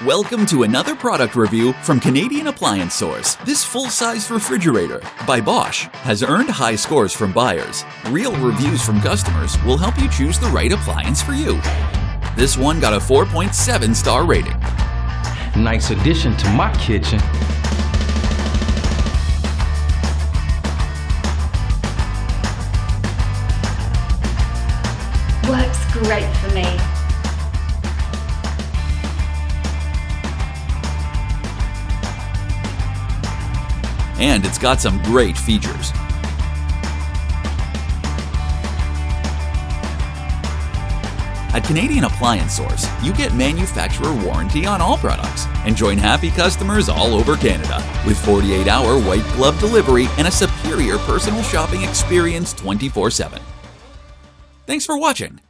Welcome to another product review from Canadian Appliance Source. This full-size refrigerator by Bosch has earned high scores from buyers. Real reviews from customers will help you choose the right appliance for you. This one got a 4.7-star rating. Nice addition to my kitchen. Works great for me. And it's got some great features. At Canadian Appliance Source, you get manufacturer warranty on all products and join happy customers all over Canada with 48-hour white glove delivery and a superior personal shopping experience 24/7. Thanks for watching.